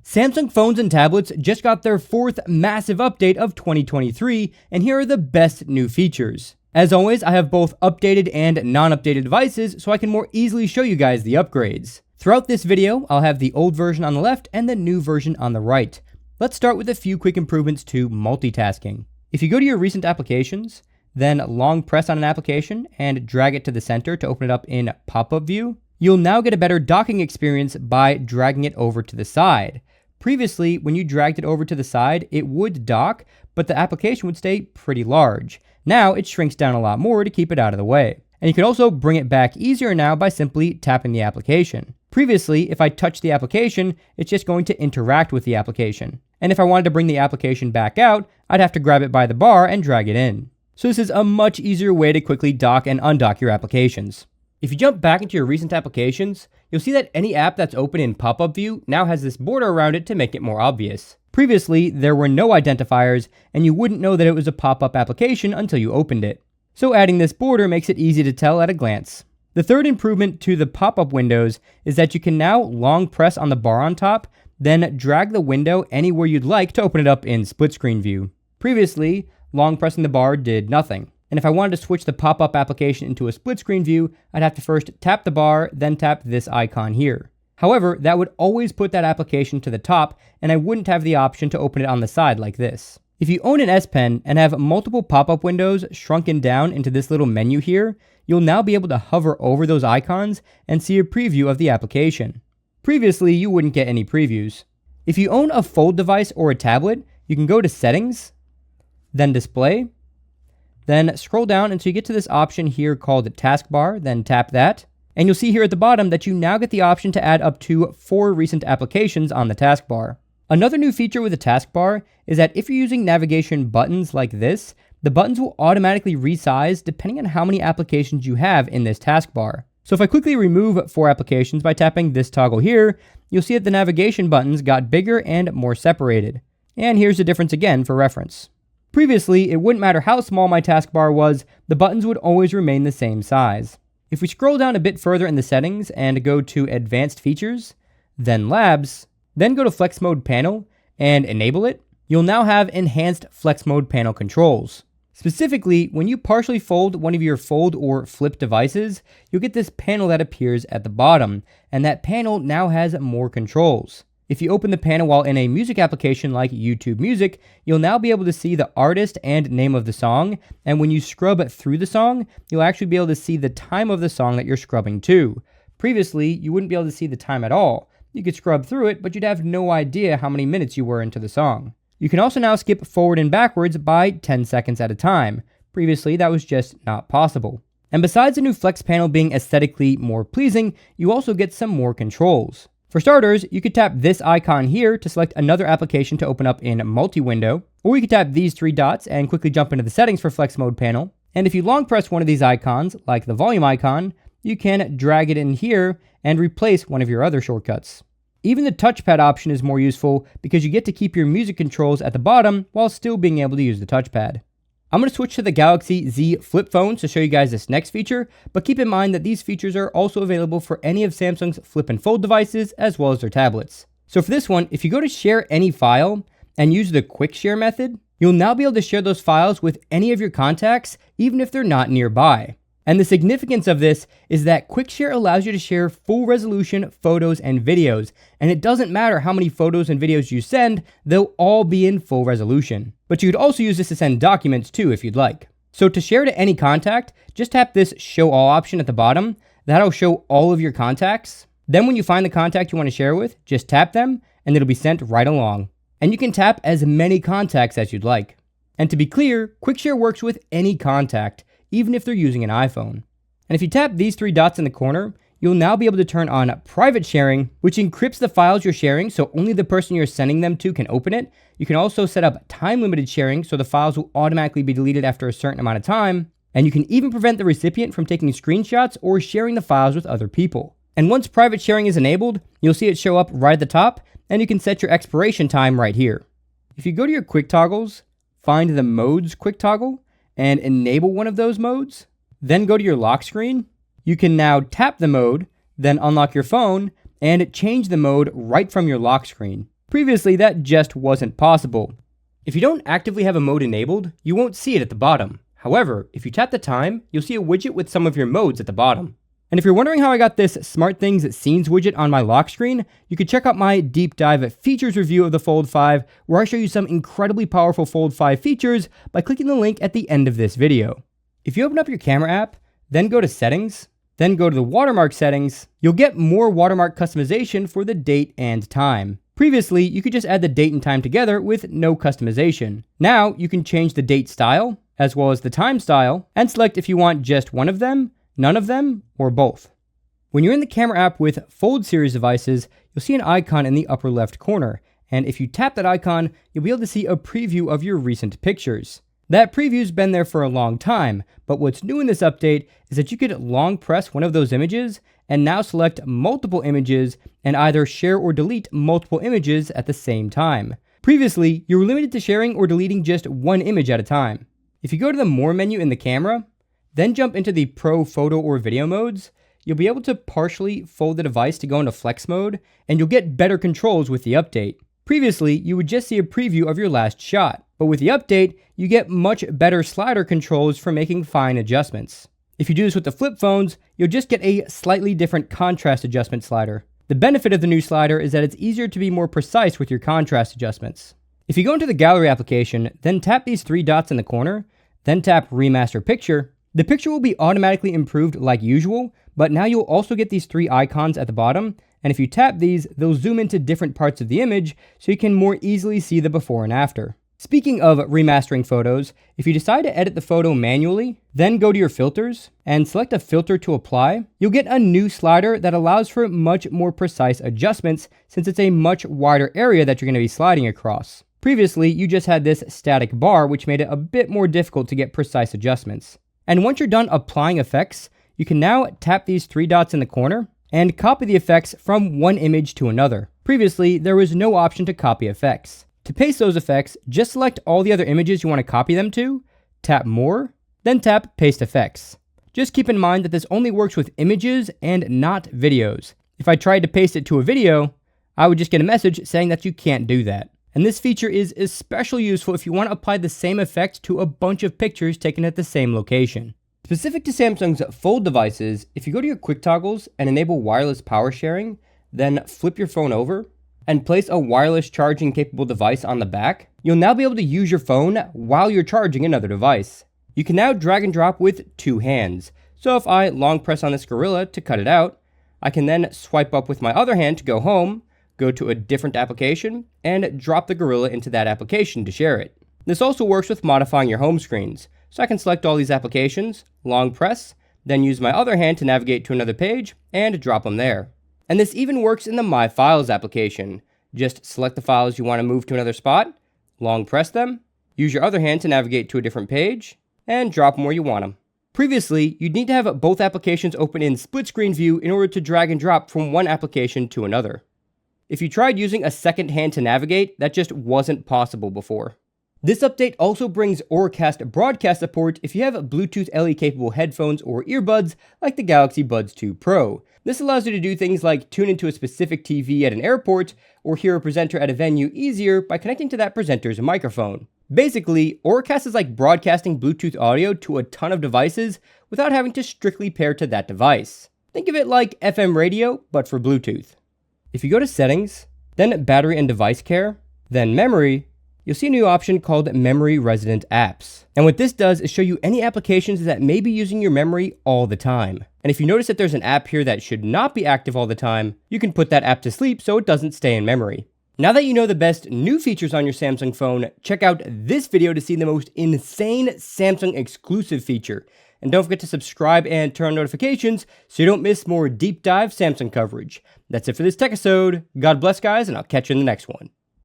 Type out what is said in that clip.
Samsung phones and tablets just got their fourth massive update of 2023, and here are the best new features. As always, I have both updated and non-updated devices so I can more easily show you guys the upgrades. Throughout this video, I'll have the old version on the left and the new version on the right. Let's start with a few quick improvements to multitasking. If you go to your recent applications, then long press on an application and drag it to the center to open it up in pop-up view, you'll now get a better docking experience by dragging it over to the side. Previously, when you dragged it over to the side, it would dock, but the application would stay pretty large. Now it shrinks down a lot more to keep it out of the way. And you can also bring it back easier now by simply tapping the application. Previously, if I touch the application, it's just going to interact with the application. And if I wanted to bring the application back out, I'd have to grab it by the bar and drag it in. So this is a much easier way to quickly dock and undock your applications. If you jump back into your recent applications, you'll see that any app that's open in pop-up view now has this border around it to make it more obvious. Previously, there were no identifiers, and you wouldn't know that it was a pop-up application until you opened it. So adding this border makes it easy to tell at a glance. The third improvement to the pop-up windows is that you can now long press on the bar on top, then drag the window anywhere you'd like to open it up in split screen view. Previously, long pressing the bar did nothing. And if I wanted to switch the pop-up application into a split screen view, I'd have to first tap the bar, then tap this icon here. However, that would always put that application to the top, and I wouldn't have the option to open it on the side like this. If you own an S Pen and have multiple pop-up windows shrunken down into this little menu here, you'll now be able to hover over those icons and see a preview of the application. Previously, you wouldn't get any previews. If you own a Fold device or a tablet, you can go to Settings, then Display, then scroll down until you get to this option here called Taskbar, then tap that. And you'll see here at the bottom that you now get the option to add up to 4 recent applications on the taskbar. Another new feature with the taskbar is that if you're using navigation buttons like this, the buttons will automatically resize depending on how many applications you have in this taskbar. So if I quickly remove 4 applications by tapping this toggle here, you'll see that the navigation buttons got bigger and more separated. And here's the difference again for reference. Previously, it wouldn't matter how small my taskbar was, the buttons would always remain the same size. If we scroll down a bit further in the settings and go to Advanced Features, then Labs, then go to Flex Mode Panel and enable it, you'll now have Enhanced Flex Mode Panel controls. Specifically, when you partially fold one of your fold or flip devices, you'll get this panel that appears at the bottom, and that panel now has more controls. If you open the panel while in a music application like YouTube Music, you'll now be able to see the artist and name of the song, and when you scrub through the song, you'll actually be able to see the time of the song that you're scrubbing to. Previously, you wouldn't be able to see the time at all. You could scrub through it, but you'd have no idea how many minutes you were into the song. You can also now skip forward and backwards by 10 seconds at a time. Previously, that was just not possible. And besides the new Flex panel being aesthetically more pleasing, you also get some more controls. For starters, you could tap this icon here to select another application to open up in multi-window, or you could tap these 3 dots and quickly jump into the settings for Flex Mode panel. And if you long press one of these icons, like the volume icon, you can drag it in here and replace one of your other shortcuts. Even the touchpad option is more useful because you get to keep your music controls at the bottom while still being able to use the touchpad. I'm going to switch to the Galaxy Z flip phone to show you guys this next feature, but keep in mind that these features are also available for any of Samsung's flip and fold devices as well as their tablets. So for this one, if you go to share any file and use the quick share method, you'll now be able to share those files with any of your contacts, even if they're not nearby. And the significance of this is that quick share allows you to share full resolution photos and videos, and it doesn't matter how many photos and videos you send, they'll all be in full resolution. But you could also use this to send documents too if you'd like. So to share to any contact, just tap this show all option at the bottom. That'll show all of your contacts. Then when you find the contact you want to share with, just tap them and it'll be sent right along. And you can tap as many contacts as you'd like. And to be clear, quick share works with any contact, even if they're using an iPhone. And if you tap these 3 dots in the corner, you'll now be able to turn on private sharing, which encrypts the files you're sharing so only the person you're sending them to can open it. You can also set up time-limited sharing so the files will automatically be deleted after a certain amount of time. And you can even prevent the recipient from taking screenshots or sharing the files with other people. And once private sharing is enabled, you'll see it show up right at the top, and you can set your expiration time right here. If you go to your quick toggles, find the modes quick toggle, and enable one of those modes, then go to your lock screen, you can now tap the mode, then unlock your phone, and change the mode right from your lock screen. Previously, that just wasn't possible. If you don't actively have a mode enabled, you won't see it at the bottom. However, if you tap the time, you'll see a widget with some of your modes at the bottom. And if you're wondering how I got this SmartThings Scenes widget on my lock screen, you can check out my deep dive features review of the Fold 5, where I show you some incredibly powerful Fold 5 features by clicking the link at the end of this video. If you open up your camera app, then go to Settings, then go to the Watermark settings, you'll get more watermark customization for the date and time. Previously, you could just add the date and time together with no customization. Now, you can change the date style, as well as the time style, and select if you want just one of them, none of them, or both. When you're in the camera app with Fold series devices, you'll see an icon in the upper left corner, and if you tap that icon, you'll be able to see a preview of your recent pictures. That preview's been there for a long time, but what's new in this update is that you could long press one of those images and now select multiple images and either share or delete multiple images at the same time. Previously, you were limited to sharing or deleting just one image at a time. If you go to the More menu in the camera, then jump into the Pro Photo or Video modes, you'll be able to partially fold the device to go into Flex mode, and you'll get better controls with the update. Previously, you would just see a preview of your last shot, but with the update, you get much better slider controls for making fine adjustments. If you do this with the flip phones, you'll just get a slightly different contrast adjustment slider. The benefit of the new slider is that it's easier to be more precise with your contrast adjustments. If you go into the Gallery application, then tap these three dots in the corner, then tap Remaster Picture, the picture will be automatically improved like usual, but now you'll also get these three icons at the bottom, and if you tap these, they'll zoom into different parts of the image so you can more easily see the before and after. Speaking of remastering photos, if you decide to edit the photo manually, then go to your filters and select a filter to apply, you'll get a new slider that allows for much more precise adjustments since it's a much wider area that you're going to be sliding across. Previously, you just had this static bar, which made it a bit more difficult to get precise adjustments. And once you're done applying effects, you can now tap these three dots in the corner and copy the effects from one image to another. Previously, there was no option to copy effects. To paste those effects, just select all the other images you want to copy them to, tap More, then tap Paste Effects. Just keep in mind that this only works with images and not videos. If I tried to paste it to a video, I would just get a message saying that you can't do that. And this feature is especially useful if you want to apply the same effect to a bunch of pictures taken at the same location. Specific to Samsung's Fold devices, if you go to your quick toggles and enable wireless power sharing, then flip your phone over and place a wireless charging capable device on the back, you'll now be able to use your phone while you're charging another device. You can now drag and drop with two hands. So if I long press on this gorilla to cut it out, I can then swipe up with my other hand to go home, go to a different application, and drop the gorilla into that application to share it. This also works with modifying your home screens. So I can select all these applications, long press, then use my other hand to navigate to another page, and drop them there. And this even works in the My Files application. Just select the files you want to move to another spot, long press them, use your other hand to navigate to a different page, and drop them where you want them. Previously, you'd need to have both applications open in split screen view in order to drag and drop from one application to another. If you tried using a second hand to navigate, that just wasn't possible before. This update also brings Auracast broadcast support if you have Bluetooth LE capable headphones or earbuds like the Galaxy Buds 2 Pro. This allows you to do things like tune into a specific TV at an airport or hear a presenter at a venue easier by connecting to that presenter's microphone. Basically, Auracast is like broadcasting Bluetooth audio to a ton of devices without having to strictly pair to that device. Think of it like FM radio, but for Bluetooth. If you go to Settings, then Battery and Device Care, then Memory, you'll see a new option called Memory Resident Apps. And what this does is show you any applications that may be using your memory all the time. And if you notice that there's an app here that should not be active all the time, you can put that app to sleep so it doesn't stay in memory. Now that you know the best new features on your Samsung phone, check out this video to see the most insane Samsung exclusive feature. And don't forget to subscribe and turn on notifications so you don't miss more deep dive Samsung coverage. That's it for this tech episode. God bless, guys, and I'll catch you in the next one.